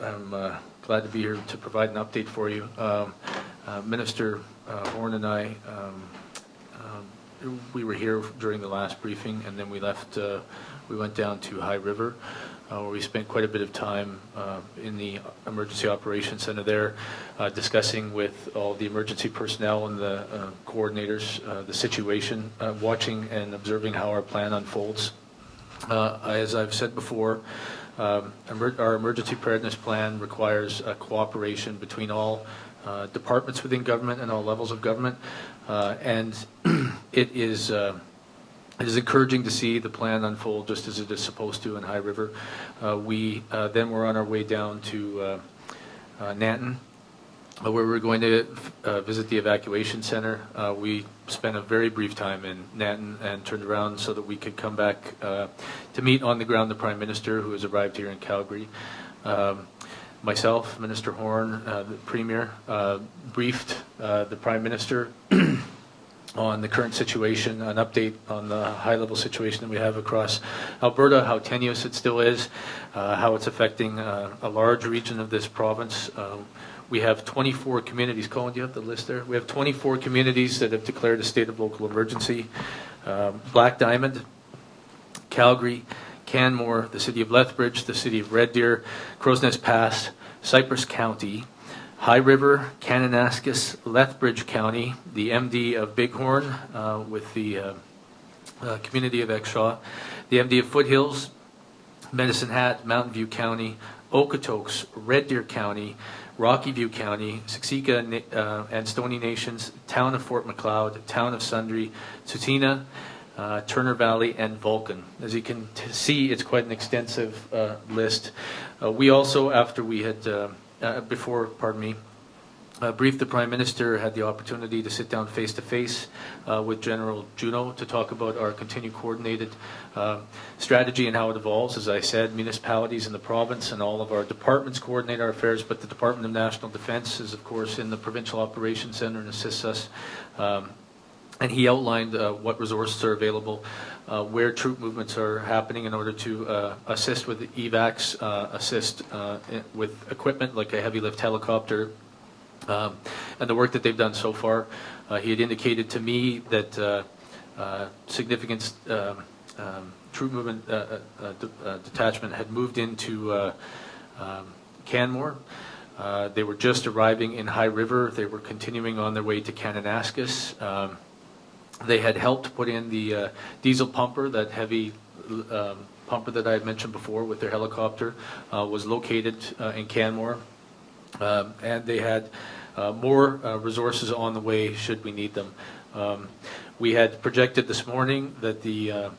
I'm glad to be here to provide an update for you. Minister Horn and I, we were here during the last briefing, and then we left. We went down to High River, where we spent quite a bit of time in the Emergency Operations Center there, discussing with all the emergency personnel and the coordinators the situation, watching and observing how our plan unfolds. As I've said before, our emergency preparedness plan requires cooperation between all departments within government and all levels of government, and it is encouraging to see the plan unfold just as it is supposed to in High River. We then were on our way down to Nanton, where we're going to visit the evacuation center. We spent a very brief time in Nanton and turned around so that we could come back to meet on the ground the Prime Minister, who has arrived here in Calgary. Myself, Minister Horn, the Premier, briefed the Prime Minister on the current situation, an update on the high-level situation that we have across Alberta, how tenuous it still is, how it's affecting a large region of this province. We have 24 communities. Colin, do you have the list there? We have 24 communities that have declared a state of local emergency. Black Diamond, Calgary, Canmore, the city of Lethbridge, the city of Red Deer, Crowsnest Pass, Cypress County, High River, Kananaskis, Lethbridge County, the MD of Bighorn with the community of Exshaw, the MD of Foothills, Medicine Hat, Mountain View County, Okotoks, Red Deer County, Rocky View County, Siksika and Stoney Nations, Town of Fort Macleod, Town of Sundre, Tsuut'ina, Turner Valley, and Vulcan. As you can see, it's quite an extensive list. We also, after we had briefed the Prime Minister, had the opportunity to sit down face-to-face with General Juneau to talk about our continued coordinated strategy and how it evolves. As I said, municipalities in the province and all of our departments coordinate our affairs, but the Department of National Defence is, of course, in the Provincial Operations Centre and assists us. And he outlined what resources are available, where troop movements are happening in order to assist with evacs, assist with equipment like a heavy lift helicopter, and the work that they've done so far. He had indicated to me that significant troop movement detachment had moved into Canmore. They were just arriving in High River. They were continuing on their way to Kananaskis. They had helped put in the diesel pumper, that heavy pumper that I had mentioned before with their helicopter, was located in Canmore. And they had more resources on the way should we need them. We had projected this morning that the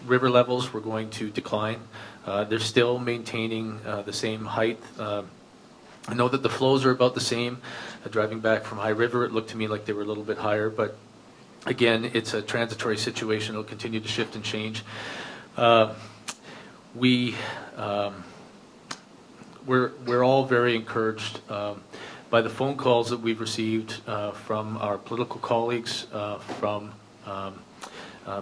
river levels were going to decline. They're still maintaining the same height. I know that the flows are about the same. Driving back from High River, it looked to me like they were a little bit higher, but again, it's a transitory situation. It'll continue to shift and change. We're all very encouraged by the phone calls that we've received from our political colleagues, from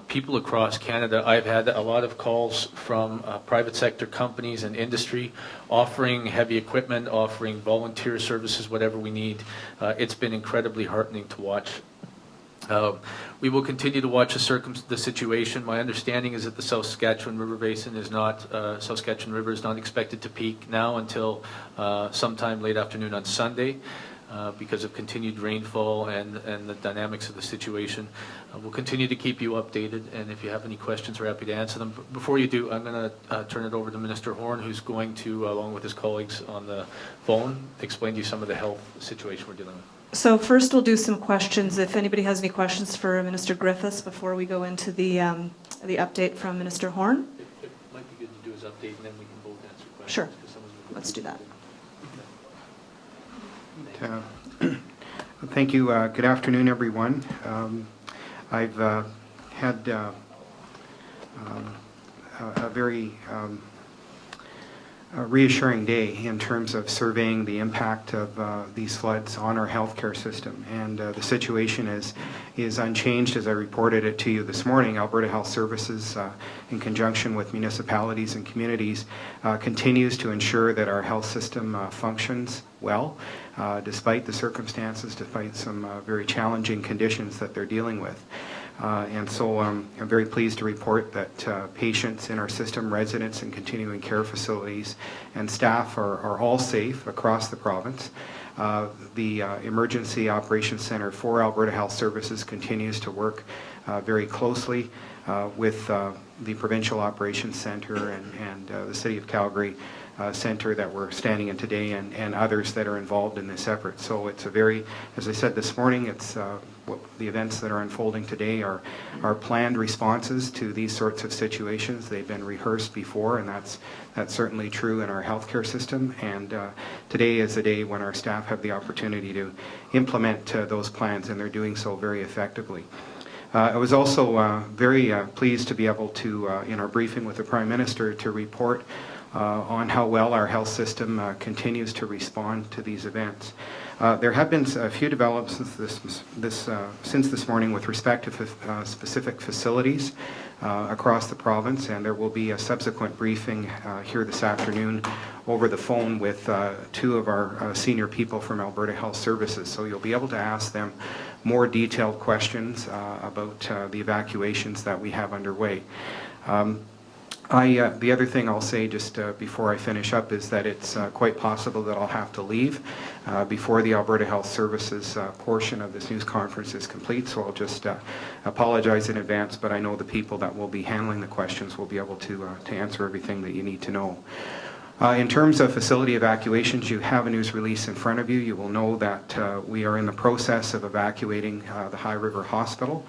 people across Canada. I've had a lot of calls from private sector companies and industry offering heavy equipment, offering volunteer services, whatever we need. It's been incredibly heartening to watch. We will continue to watch the situation. My understanding is that the South Saskatchewan River Basin is not, South Saskatchewan River is not expected to peak now until sometime late afternoon on Sunday because of continued rainfall and the dynamics of the situation. We'll continue to keep you updated, and if you have any questions, we're happy to answer them. But before you do, I'm going to turn it over to Minister Horn, who's going to, along with his colleagues on the phone, explain to you some of the health situation we're dealing with. So first we'll do some questions. If anybody has any questions for Minister Griffiths before we go into the update from Minister Horn. It might be good to do his update and then we can both answer questions. Sure. Let's do that. Thank you. Good afternoon, everyone. I've had a very reassuring day in terms of surveying the impact of these floods on our healthcare system. And the situation is unchanged as I reported it to you this morning. Alberta Health Services, in conjunction with municipalities and communities, continues to ensure that our health system functions well, despite the circumstances, despite some very challenging conditions that they're dealing with. And so I'm very pleased to report that patients in our system, residents in continuing care facilities, and staff are all safe across the province. The Emergency Operations Centre for Alberta Health Services continues to work very closely with the Provincial Operations Centre and the City of Calgary Centre that we're standing in today, and others that are involved in this effort. So it's a very, as I said this morning, it's the events that are unfolding today are planned responses to these sorts of situations. They've been rehearsed before, and that's certainly true in our healthcare system. And today is a day when our staff have the opportunity to implement those plans, and they're doing so very effectively. I was also very pleased to be able to, in our briefing with the Prime Minister, to report on how well our health system continues to respond to these events. There have been a few developments since this morning with respect to specific facilities across the province, and there will be a subsequent briefing here this afternoon over the phone with two of our senior people from Alberta Health Services. So you'll be able to ask them more detailed questions about the evacuations that we have underway. The other thing I'll say just before I finish up is that it's quite possible that I'll have to leave before the Alberta Health Services portion of this news conference is complete, so I'll just apologize in advance, but I know the people that will be handling the questions will be able to answer everything that you need to know. In terms of facility evacuations, you have a news release in front of you. You will know that we are in the process of evacuating the High River Hospital.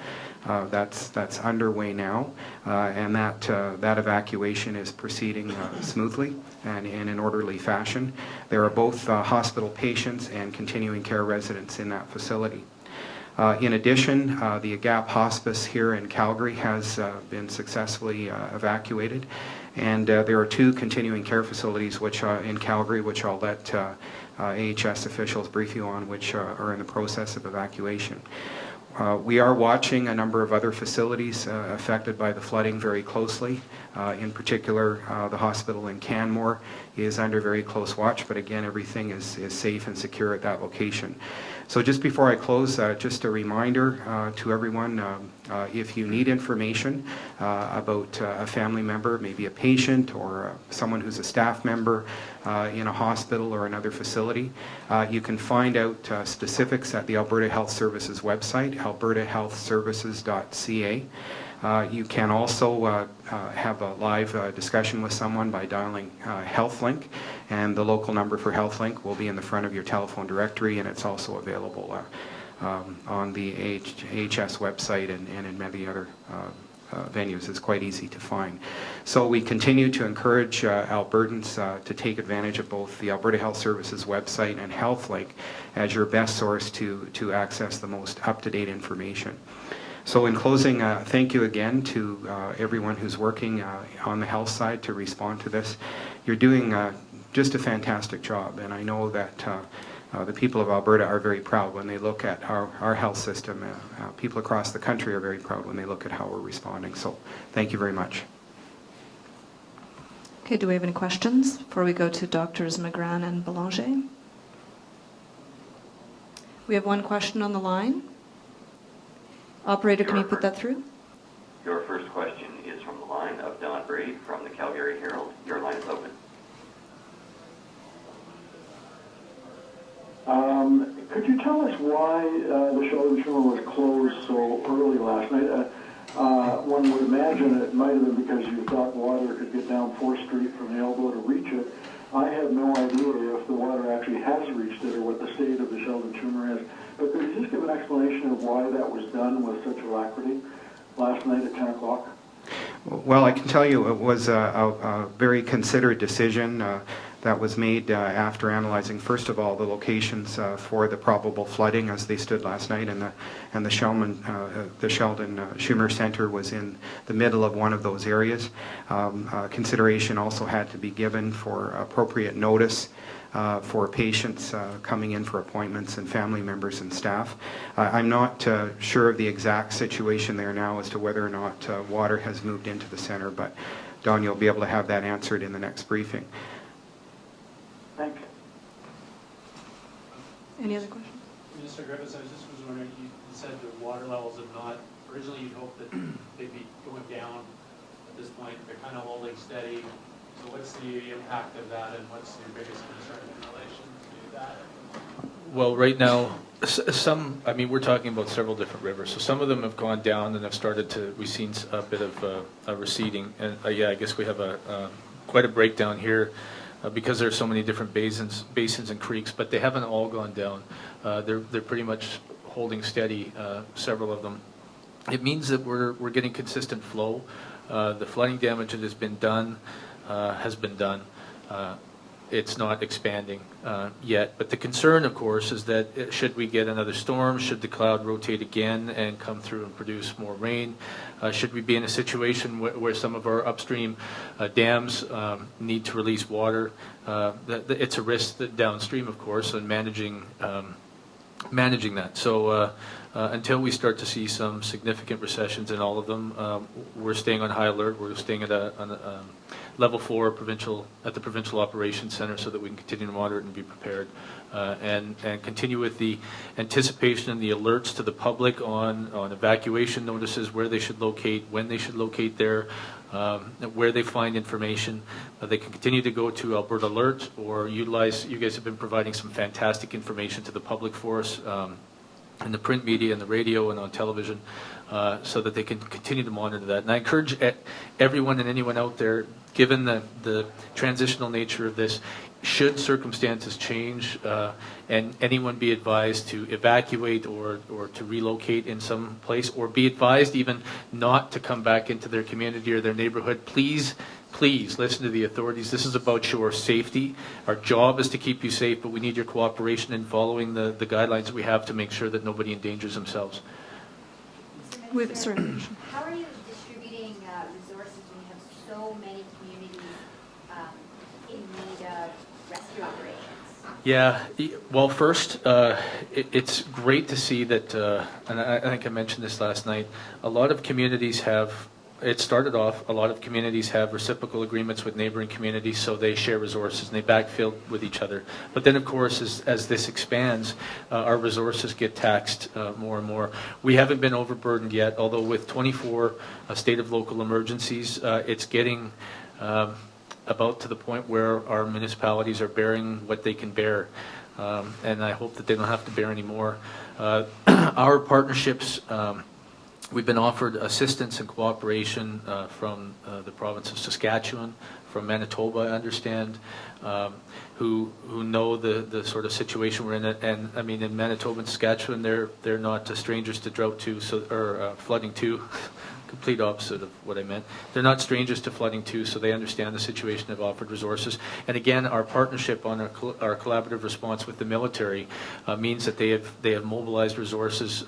That's underway now, and that evacuation is proceeding smoothly and in an orderly fashion. There are both hospital patients and continuing care residents in that facility. In addition, the Agap Hospice here in Calgary has been successfully evacuated, and there are two continuing care facilities which in Calgary, which I'll let AHS officials brief you on, which are in the process of evacuation. We are watching a number of other facilities affected by the flooding very closely. In particular, the hospital in Canmore is under very close watch, but again, everything is safe and secure at that location. So just before I close, just a reminder to everyone, if you need information about a family member, maybe a patient or someone who's a staff member in a hospital or another facility, you can find out specifics at the Alberta Health Services website, albertahealthservices.ca. You can also have a live discussion with someone by dialing HealthLink, and the local number for HealthLink will be in the front of your telephone directory, and it's also available on the AHS website and in many other venues. It's quite easy to find. So we continue to encourage Albertans to take advantage of both the Alberta Health Services website and HealthLink as your best source to access the most up-to-date information. So in closing, thank you again to everyone who's working on the health side to respond to this. You're doing just a fantastic job, and I know that the people of Alberta are very proud when they look at our health system. People across the country are very proud when they look at how we're responding. So thank you very much. Okay, do we have any questions before we go to Drs. Magran and Belanger? We have one question on the line. Operator, can you put that through? Your first question is from the line of Don Brady from the Calgary Herald. Your line is open. Could you tell us why the Sheldon Schumer was closed so early last night? One would imagine it might have been because you thought water could get down 4th Street from the elbow to reach it. I have no idea if the water actually has reached it or what the state of the Sheldon Schumer is. But could you just give an explanation of why that was done with such alacrity last night at 10 o'clock? Well, I can tell you it was a very considered decision. that was made after analyzing, first of all, the locations for the probable flooding as they stood last night, and the Sheldon Schumer Center was in the middle of one of those areas. Consideration also had to be given for appropriate notice for patients coming in for appointments and family members and staff. I'm not sure of the exact situation there now as to whether or not water has moved into the center, but Don, you'll be able to have that answered in the next briefing. Thanks. Any other questions? Mr. Griffiths, I was just wondering, you said the water levels have not, originally you'd hoped that they'd be going down. At this point, they're kind of holding steady. So what's the impact of that, and what's your biggest concern in relation to that? Well, right now, we're talking about several different rivers. So some of them have gone down and have started to, we've seen a bit of a receding. And yeah, I guess we have quite a breakdown here because there are so many different basins and creeks, but they haven't all gone down. They're pretty much holding steady, several of them. It means that we're getting consistent flow. The flooding damage that has been done. It's not expanding yet. But the concern, of course, is that should we get another storm, should the cloud rotate again and come through and produce more rain, should we be in a situation where some of our upstream dams need to release water, it's a risk that downstream, of course, and managing that. So until we start to see some significant recessions in all of them, we're staying on high alert. We're staying at a level 4 at the Provincial Operations Center so that we can continue to monitor it and be prepared and continue with the anticipation and the alerts to the public on evacuation notices, where they should locate, when they should locate there, where they find information. They can continue to go to Alberta Alert or utilize, you guys have been providing some fantastic information to the public for us in the print media and the radio and on television so that they can continue to monitor that. And I encourage everyone and anyone out there, given the transitional nature of this, should circumstances change and anyone be advised to evacuate or to relocate in some place, or be advised even not to come back into their community or their neighborhood, please listen to the authorities. This is about your safety. Our job is to keep you safe, but we need your cooperation in following the guidelines that we have to make sure that nobody endangers themselves. Sorry. How are you distributing resources when you have so many communities in need of rescue operations? Yeah, well, first, it's great to see that, and I think I mentioned this last night, a lot of communities have, it started off, a lot of communities have reciprocal agreements with neighboring communities, so they share resources and they backfill with each other. But then, of course, as this expands, our resources get taxed more and more. We haven't been overburdened yet, although with 24 state of local emergencies, it's getting about to the point where our municipalities are bearing what they can bear. And I hope that they don't have to bear any more. Our partnerships, we've been offered assistance and cooperation from the province of Saskatchewan, from Manitoba, I understand, who know the sort of situation we're in. And I mean, in Manitoba and Saskatchewan, they're not strangers to drought too, or flooding too. Complete opposite of what I meant. They're not strangers to flooding too, so they understand the situation. Have offered resources, and again, our partnership on our collaborative response with the military means that they have mobilized resources.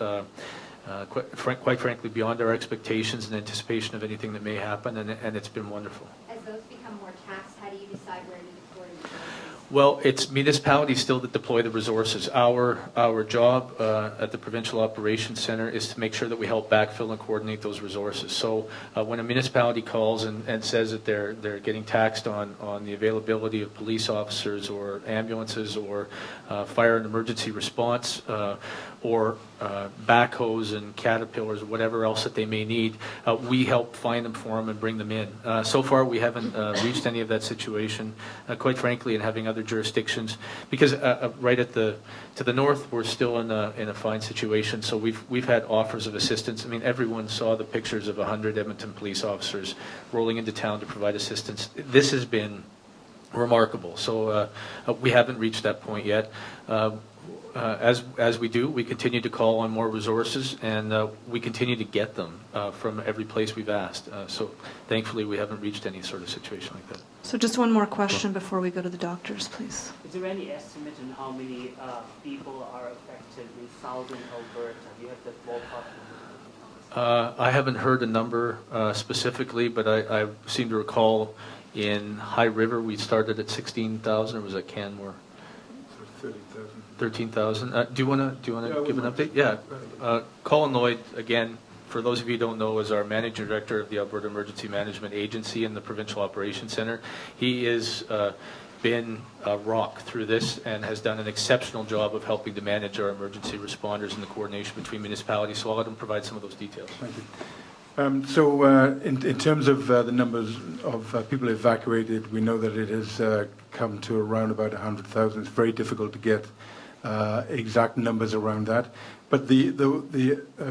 Quite frankly, beyond our expectations and anticipation of anything that may happen, and it's been wonderful. As those become more taxed, how do you decide where to deploy resources? Well, it's municipalities still that deploy the resources. Our job at the Provincial Operations Center is to make sure that we help backfill and coordinate those resources. So when a municipality calls and says that they're getting taxed on the availability of police officers or ambulances or fire and emergency response or backhoes and caterpillars or whatever else that they may need, we help find them for them and bring them in. So far, we haven't reached any of that situation, quite frankly, in having other jurisdictions, because right to the north, we're still in a fine situation. So we've had offers of assistance. I mean, everyone saw the pictures of 100 Edmonton police officers rolling into town to provide assistance. This has been remarkable. So we haven't reached that point yet. As we do, we continue to call on more resources, and we continue to get them from every place we've asked. So thankfully, we haven't reached any sort of situation like that. So just one more question before we go to the doctors, please. Is there any estimate on how many people are affected in southern Alberta? Do you have the ballpark number? I haven't heard a number specifically, but I seem to recall in High River we started at 16,000, or was it Canmore? 13,000. Do you want to give an update? Yeah. Colin Lloyd, again, for those of you who don't know, is our managing director of the Alberta Emergency Management Agency and the Provincial Operations Center. He has been a rock through this and has done an exceptional job of helping to manage our emergency responders and the coordination between municipalities. So I'll let him provide some of those details. Thank you. In terms of the numbers of people evacuated, we know that it has come to around about 100,000. It's very difficult to get exact numbers around that. But the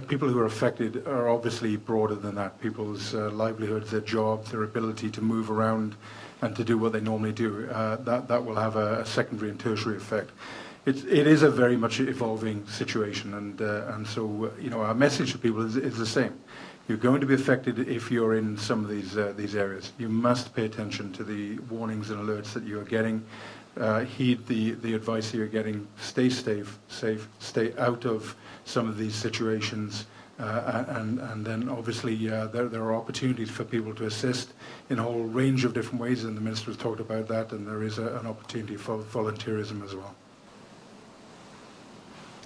people who are affected are obviously broader than that. People's livelihoods, their jobs, their ability to move around and to do what they normally do. That will have a secondary and tertiary effect. It is a very much evolving situation, and so our message to people is the same. You're going to be affected if you're in some of these areas. You must pay attention to the warnings and alerts that you are getting. Heed the advice that you're getting. Stay safe. Stay out of some of these situations. And then obviously there are opportunities for people to assist in a whole range of different ways, and the Minister has talked about that, and there is an opportunity for volunteerism as well.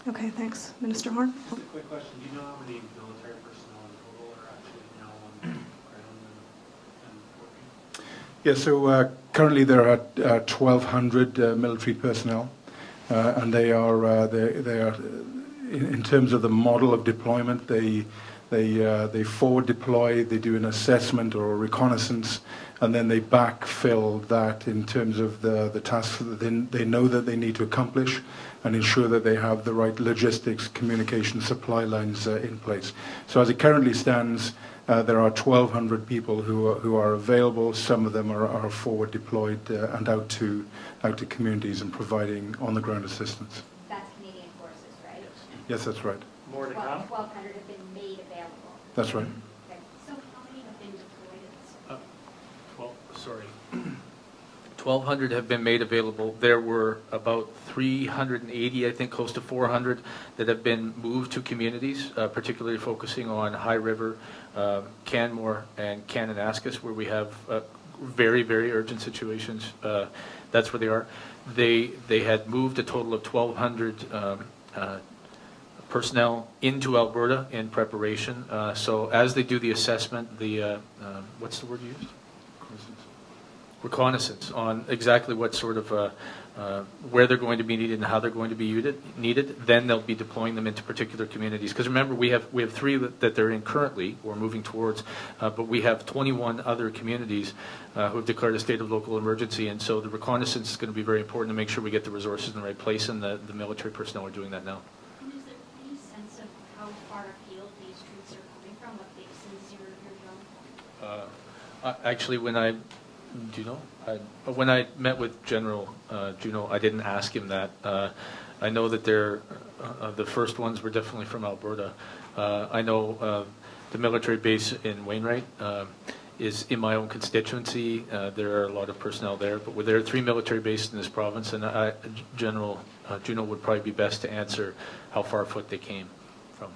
Okay, thanks. Minister Horn? Just a quick question. Do you know how many military personnel in total are actually now on ground and working? Yeah, so currently there are 1,200 military personnel, and they are in terms of the model of deployment, they forward deploy, they do an assessment or a reconnaissance, and then they backfill that in terms of the tasks that they know that they need to accomplish, and ensure that they have the right logistics, communication, supply lines in place. So as it currently stands, there are 1,200 people who are available. Some of them are forward deployed and out to communities and providing on-the-ground assistance. That's Canadian Forces, right? Yes, that's right. More to come? 1,200 have been made available. That's right. Okay. So how many have been deployed at this point? 1,200 have been made available. There were about 380, I think, close to 400 that have been moved to communities, particularly focusing on High River, Canmore, and Kananaskis, where we have very, very urgent situations. That's where they are. They had moved a total of 1,200 personnel into Alberta in preparation. So as they do the assessment, what's the word you used? Reconnaissance on exactly what sort of where they're going to be needed and how they're going to be needed. Then they'll be deploying them into particular communities. Because remember, we have 3 that they're in currently, or moving towards, but we have 21 other communities who have declared a state of local emergency. And so the reconnaissance is going to be very important to make sure we get the resources in the right place, and the military personnel are doing that now. And is there any sense of how far afield these troops are coming from, what basins you're done? Actually, do you know? When I met with General Juneau, I didn't ask him that. I know that the first ones were definitely from Alberta. I know the military base in Wainwright is in my own constituency. There are a lot of personnel there, but there are 3 military bases in this province, and General Juneau would probably be best to answer how far afoot they came from.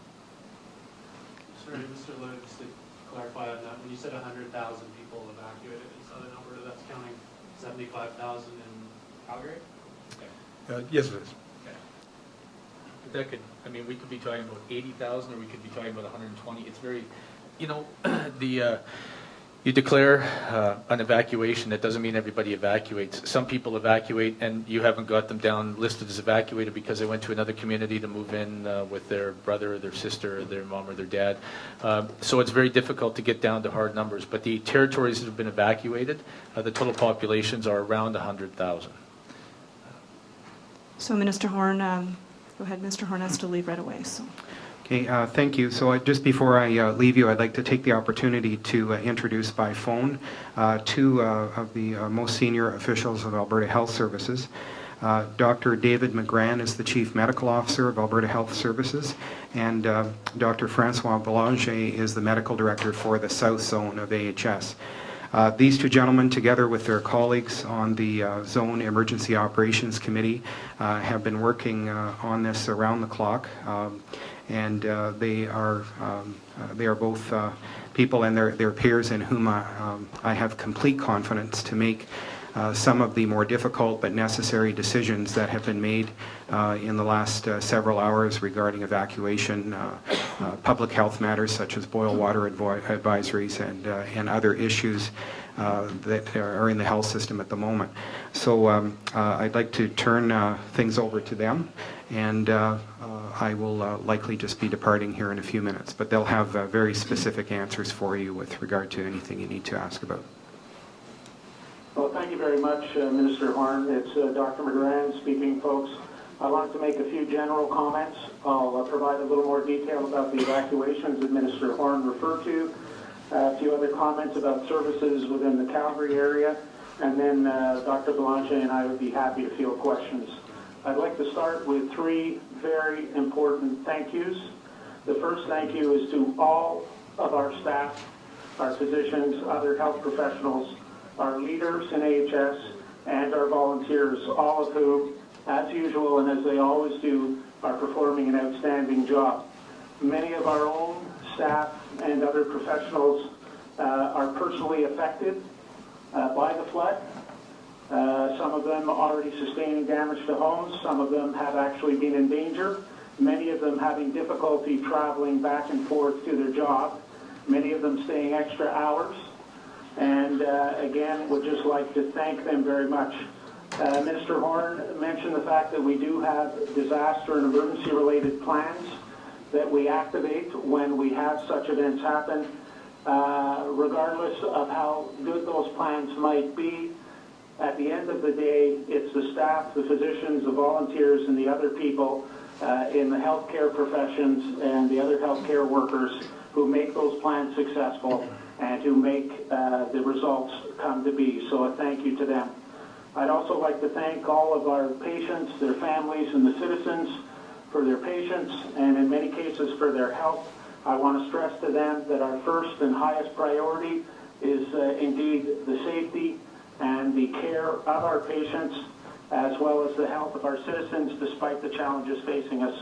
Sorry, Mr. Lloyd, just to clarify on that, when you said 100,000 people evacuated in southern Alberta, that's counting 75,000 in Calgary? Yes, it is. That we could be talking about 80,000, or we could be talking about 120. It's very, you declare an evacuation. That doesn't mean everybody evacuates. Some people evacuate, and you haven't got them down listed as evacuated because they went to another community to move in with their brother or their sister or their mom or their dad. So it's very difficult to get down to hard numbers. But the territories that have been evacuated, the total populations are around 100,000. So Minister Horn, go ahead. Mr. Horn has to leave right away. So. Okay, thank you. So just before I leave you, I'd like to take the opportunity to introduce by phone two of the most senior officials of Alberta Health Services. Dr. David McGran is the Chief Medical Officer of Alberta Health Services, and Dr. Francois Belanger is the Medical Director for the South Zone of AHS. These two gentlemen, together with their colleagues on the Zone Emergency Operations Committee, have been working on this around the clock. And they are both people and their peers in whom I have complete confidence to make some of the more difficult but necessary decisions that have been made in the last several hours regarding evacuation, public health matters such as boil water advisories and other issues that are in the health system at the moment. So I'd like to turn things over to them, and I will likely just be departing here in a few minutes, but they'll have very specific answers for you with regard to anything you need to ask about. Well, thank you very much, Minister Horn. It's Dr. McGran speaking, folks. I wanted to make a few general comments. I'll provide a little more detail about the evacuations that Minister Horn referred to, a few other comments about services within the Calgary area, and then Dr. Belanger and I would be happy to field questions. I'd like to start with three very important thank yous. The first thank you is to all of our staff, our physicians, other health professionals, our leaders in AHS, and our volunteers, all of whom, as usual and as they always do, are performing an outstanding job. Many of our own staff and other professionals are personally affected by the flood. Some of them already sustaining damage to homes. Some of them have actually been in danger. Many of them having difficulty traveling back and forth to their job. Many of them staying extra hours. And again, would just like to thank them very much. Minister Horn mentioned the fact that we do have disaster and emergency-related plans that we activate when we have such events happen. Regardless of how good those plans might be, at the end of the day, it's the staff, the physicians, the volunteers, and the other people in the healthcare professions and the other healthcare workers who make those plans successful and who make the results come to be. So a thank you to them. I'd also like to thank all of our patients, their families, and the citizens for their patience and in many cases for their health. I want to stress to them that our first and highest priority is indeed the safety and the care of our patients as well as the health of our citizens despite the challenges facing us.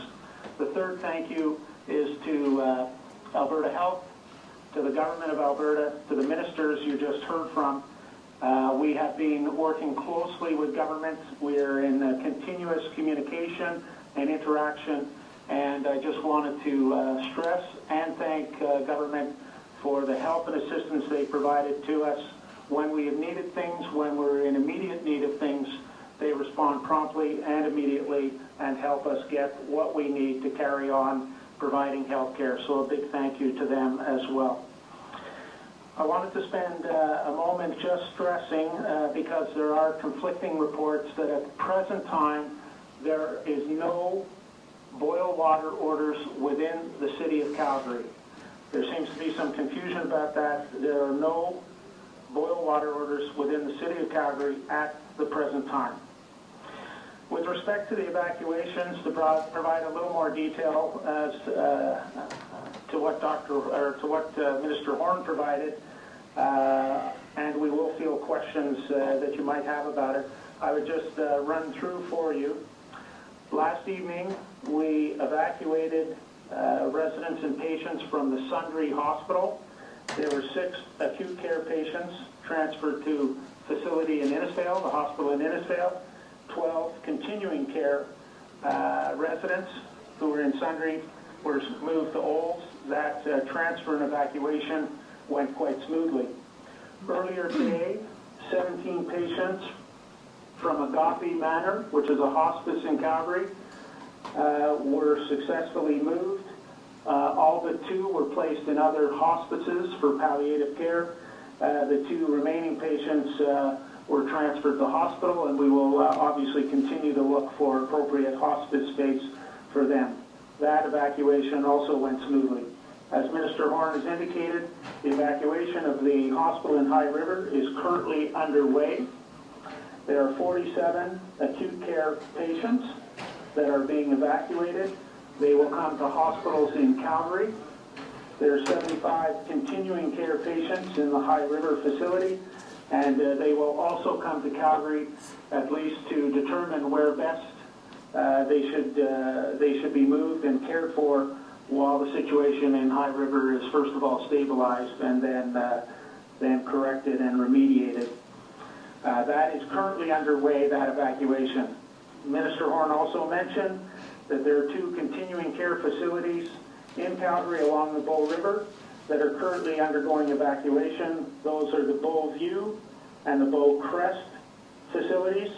The third thank you is to Alberta Health, to the government of Alberta, to the ministers you just heard from. We have been working closely with government. We are in continuous communication and interaction, and I just wanted to stress and thank government for the help and assistance they provided to us. When we have needed things, when we're in immediate need of things, they respond promptly and immediately and help us get what we need to carry on providing health care. So a big thank you to them as well. I wanted to spend a moment just stressing, because there are conflicting reports, that at the present time there is no boil water orders within the city of Calgary. There seems to be some confusion about that. There are no boil water orders within the city of Calgary at the present time. With respect to the evacuations, to provide a little more detail as to what Minister Horn provided, and we will field questions that you might have about it. I would just run through for you. Last evening, we evacuated residents and patients from the Sundre Hospital. There were 6 acute care patients transferred to facility in Innisfail, the hospital in Innisfail. 12 continuing care residents who were in Sundre were moved to Olds. That transfer and evacuation went quite smoothly. Earlier today, 17 patients from Agape Manor, which is a hospice in Calgary, were successfully moved. All but 2 were placed in other hospices for palliative care. The 2 remaining patients were transferred to hospital, and we will obviously continue to look for appropriate hospice space for them. that evacuation also went smoothly. As Minister Horn has indicated, the evacuation of the hospital in High River is currently underway. There are 47 acute care patients that are being evacuated. They will come to hospitals in Calgary. There are 75 continuing care patients in the High River facility, and they will also come to Calgary at least to determine where best they should be moved and cared for while the situation in High River is first of all stabilized and then corrected and remediated. That is currently underway, that evacuation. Minister Horn also mentioned that there are 2 continuing care facilities in Calgary along the Bow River that are currently undergoing evacuation. Those are the Bow View and the Bow Crest facilities.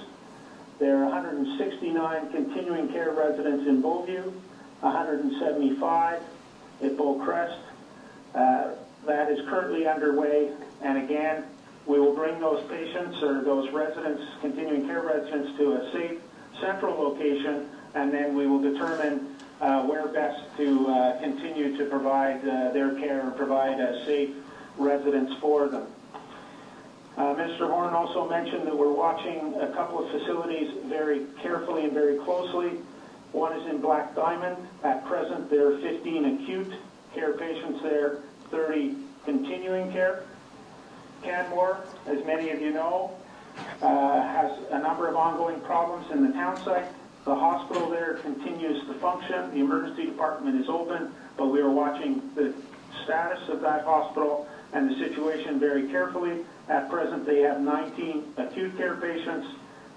There are 169 continuing care residents in Bow View, 175 at Bow Crest. That is currently underway, and again, we will bring those patients or those residents, continuing care residents, to a safe central location, and then we will determine where best to continue to provide their care and provide a safe residence for them. Mr. Horn also mentioned that we're watching a couple of facilities very carefully and very closely. One is in Black Diamond. At present, there are 15 acute care patients there, 30 continuing care. Canmore, as many of you know, has a number of ongoing problems in the town site. The hospital there continues to function. The emergency department is open, but we are watching the status of that hospital and the situation very carefully. At present, they have 19 acute care patients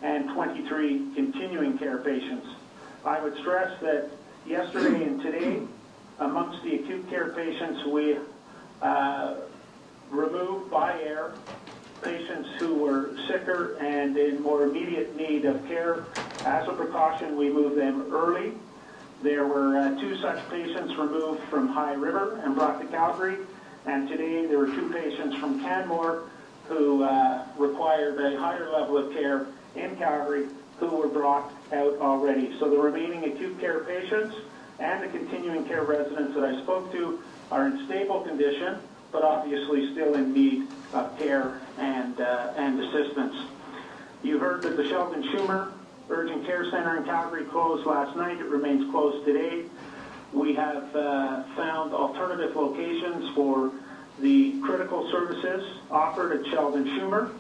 and 23 continuing care patients. I would stress that yesterday and today, amongst the acute care patients, we removed by air patients who were sicker and in more immediate need of care. As a precaution, we moved them early. There were 2 such patients removed from High River and brought to Calgary, and today there were 2 patients from Canmore who required a higher level of care in Calgary who were brought out already. So the remaining acute care patients and the continuing care residents that I spoke to are in stable condition, but obviously still in need of care and assistance. You heard that the Sheldon Schumer Urgent Care Center in Calgary closed last night. It remains closed today. We have found alternative locations for the critical services offered at Sheldon Schumer,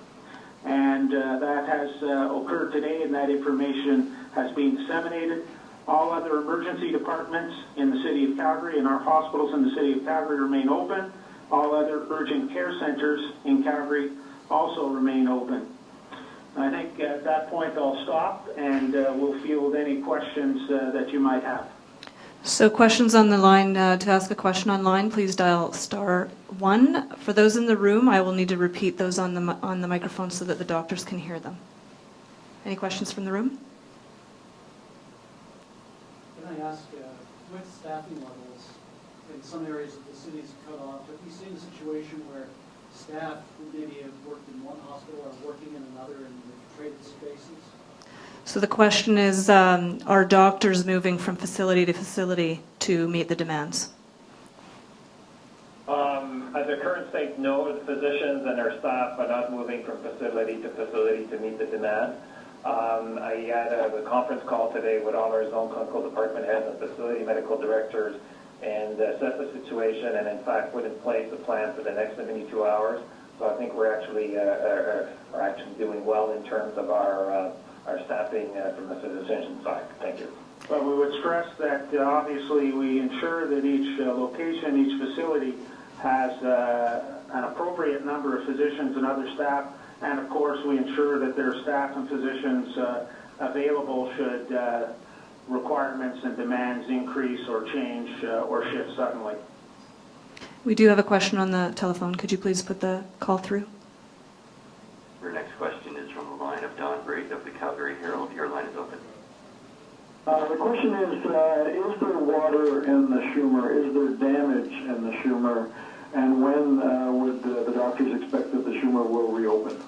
and that has occurred today, and that information has been disseminated. All other emergency departments in the City of Calgary and our hospitals in the City of Calgary remain open. All other urgent care centers in Calgary also remain open. I think at that point I'll stop and we'll field any questions that you might have. So questions on the line, to ask a question online, please dial *1. For those in the room, I will need to repeat those on the microphone so that the doctors can hear them. Any questions from the room? Can I ask, with staffing levels, in some areas of the city is cut off, have you seen a situation where staff who maybe have worked in one hospital are working in another in the traded spaces? So the question is, are doctors moving from facility to facility to meet the demands? At the current state, no. The physicians and their staff are not moving from facility to facility to meet the demand. I had a conference call today with all our zone clinical department heads and facility medical directors and assessed the situation and in fact put in place a plan for the next 72 hours. So I think we're actually doing well in terms of our staffing from the physician side. Thank you. But we would stress that obviously we ensure that each location, each facility has an appropriate number of physicians and other staff, and of course we ensure that there are staff and physicians available should requirements and demands increase or change or shift suddenly. We do have a question on the telephone. Could you please put the call through? Your next question is from the line of Don Braid of the Calgary Herald. Your line is open. The question is there water in the Schumer? Is there damage in the Schumer? And when would the doctors expect that the Schumer will reopen?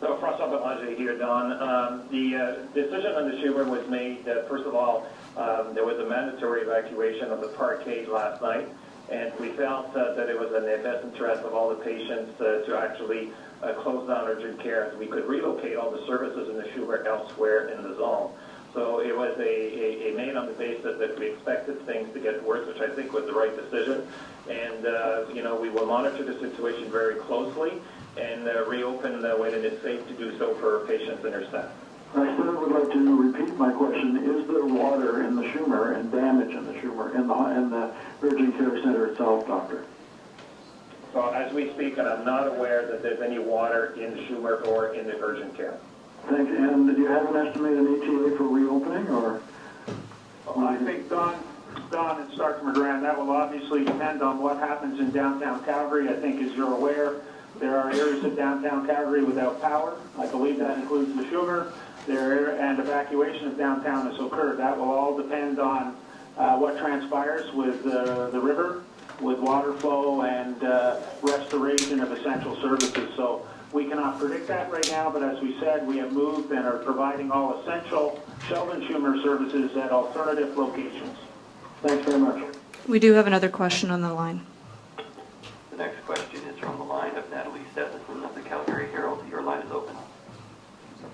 So François Ajay here, Don. The decision on the Schumer was made, first of all, there was a mandatory evacuation of the parkade last night, and we felt that it was in the best interest of all the patients to actually close down urgent care, so we could relocate all the services in the Schumer elsewhere in the zone. So it was a made on the basis that we expected things to get worse, which I think was the right decision. And, we will monitor the situation very closely and reopen when it is safe to do so for patients and their staff. I still would like to repeat my question. Is there water in the Schumer and damage in the Schumer, in the urgent care center itself, doctor? So as we speak, and I'm not aware that there's any water in the Schumer or in the urgent care. Thank you. And do you have an estimated ETA for reopening, or? I think, Don and Dr. McGran, that will obviously depend on what happens in downtown Calgary. I think, as you're aware, there are areas of downtown Calgary without power. I believe that includes the Schumer. And evacuation of downtown has occurred. That will all depend on what transpires with the river, with water flow and restoration of essential services. So we cannot predict that right now, but as we said, we have moved and are providing all essential Sheldon Schumer services at alternative locations. Thanks very much. We do have another question on the line. The next question is from the line of Natalie Stephenson of the Calgary Herald. Your line is open.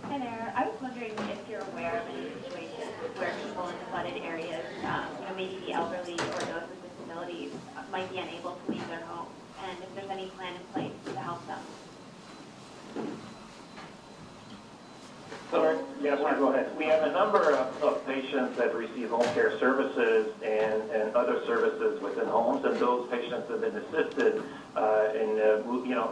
Hi there. I was wondering if you're aware of any situations where people in flooded areas, maybe the elderly or those with disabilities, might be unable to leave their home, and if there's any plan in place to help them. Sorry, yes, go ahead. We have a number of patients that receive home care services and other services within homes, and those patients have been assisted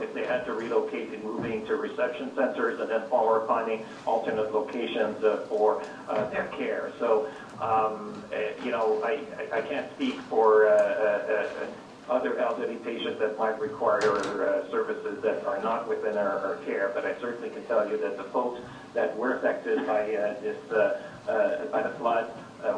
if they had to relocate in moving to reception centers and then or finding alternate locations for their care. So, I can't speak for other elderly patients that might require services that are not within our care, but I certainly can tell you that the folks that were affected by by the flood,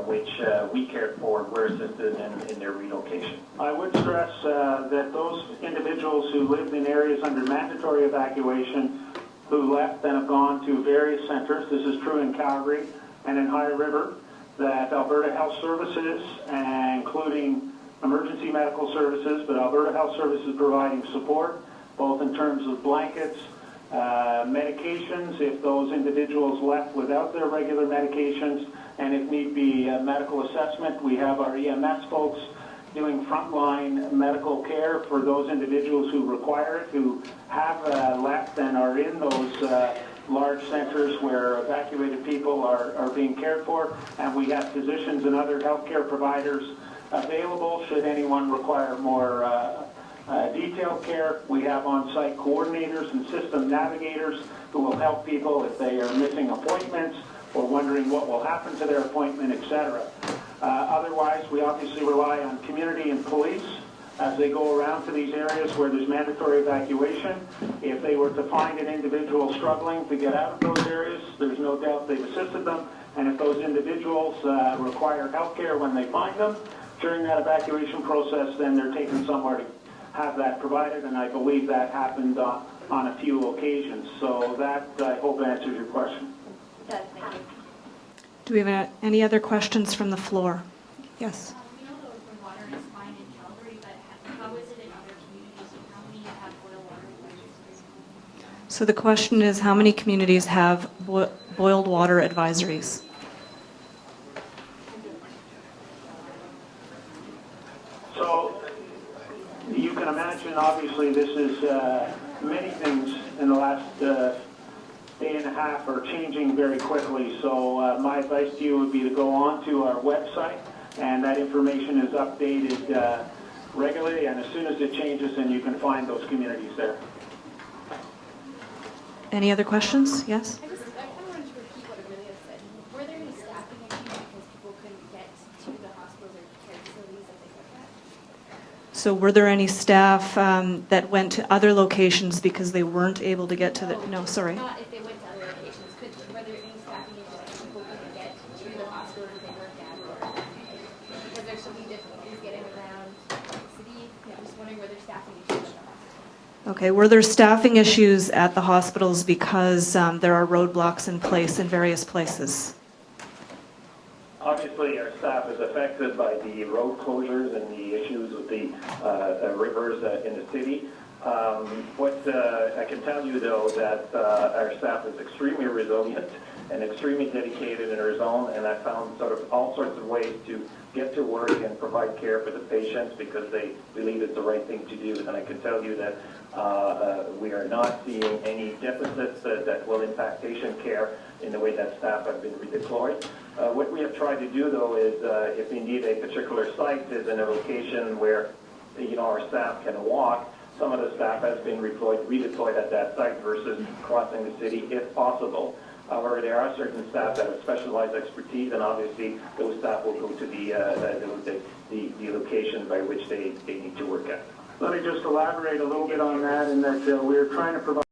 which we cared for, were assisted in their relocation. I would stress that those individuals who lived in areas under mandatory evacuation, who left and have gone to various centers, this is true in Calgary and in High River, that Alberta Health Services, including emergency medical services, but Alberta Health Services providing support, both in terms of blankets, medications, if those individuals left without their regular medications, and if need be medical assessment. We have our EMS folks doing frontline medical care for those individuals who require it, who have left and are in those large centers where evacuated people are being cared for, and we have physicians and other healthcare providers available should anyone require more detailed care. We have on-site coordinators and system navigators who will help people if they are missing appointments or wondering what will happen to their appointment, etc. Otherwise, we obviously rely on community and police as they go around to these areas where there's mandatory evacuation. If they were to find an individual struggling to get out of those areas, there's no doubt they've assisted them. And if those individuals require health care when they find them during that evacuation process, then they're taken somewhere to have that provided, and I believe that happened on a few occasions. So that, I hope, answers your question. It does, thank you. Do we have any other questions from the floor? Yes. We know the water is fine in Calgary, but how is it in other communities, and how many have boiled water advisories? So the question is, how many communities have boiled water advisories? So you can imagine, obviously, this is many things in the last day and a half are changing very quickly. So my advice to you would be to go on to our website, and that information is updated regularly, and as soon as it changes, then you can find those communities there. Any other questions? Yes? I kind of wanted to repeat what Amelia said. Were there any staffing issues because people couldn't get to the hospitals or care facilities and things like that? So were there any staff that went to other locations because they weren't able to get to the... No, sorry. Not if they went to other locations. Were there any staffing issues that people couldn't get to the hospital that they worked at, or because there's so many difficulties getting around the city? I'm just wondering were there staffing issues at the hospital? Okay, were there staffing issues at the hospitals because there are roadblocks in place in various places? Obviously, our staff is affected by the road closures and the issues with the rivers in the city. What I can tell you, though, that our staff is extremely resilient and extremely dedicated in our zone, and I found sort of all sorts of ways to get to work and provide care for the patients because they believe it's the right thing to do. And I can tell you that we are not seeing any deficits that will impact patient care in the way that staff have been redeployed. What we have tried to do, though, is if indeed a particular site is in a location where our staff can walk, some of the staff has been redeployed at that site versus crossing the city if possible. However, there are certain staff that have specialized expertise, and obviously those staff will go to the location by which they need to work at. Let me just elaborate a little bit on that, in that we're trying to provide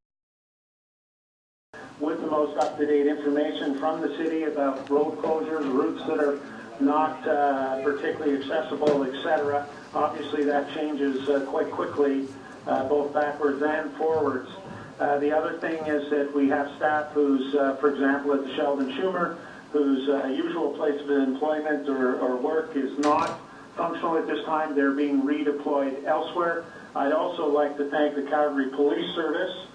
with the most up-to-date information from the city about road closures, routes that are not particularly accessible, etc. Obviously, that changes quite quickly, both backwards and forwards. The other thing is that we have staff who's, for example, at the Sheldon Schumer, whose usual place of employment or work is not functional at this time. They're being redeployed elsewhere. I'd also like to thank the Calgary Police Service.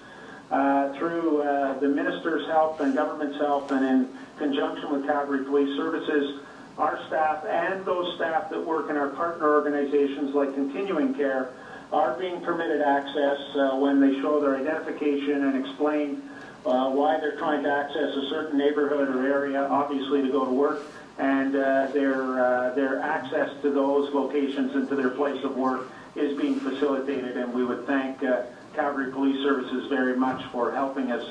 Through the Minister's help and government's help, and in conjunction with Calgary Police Services, our staff and those staff that work in our partner organizations like Continuing Care are being permitted access when they show their identification and explain why they're trying to access a certain neighborhood or area, obviously to go to work, and their access to those locations and to their place of work is being facilitated, and we would thank Calgary Police Services very much for helping us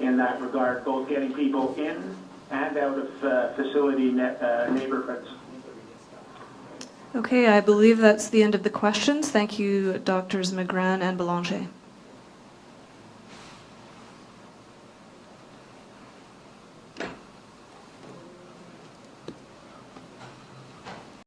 in that regard, both getting people in and out of facility neighborhoods. Okay, I believe that's the end of the questions. Thank you, Drs. McGran and Belanger.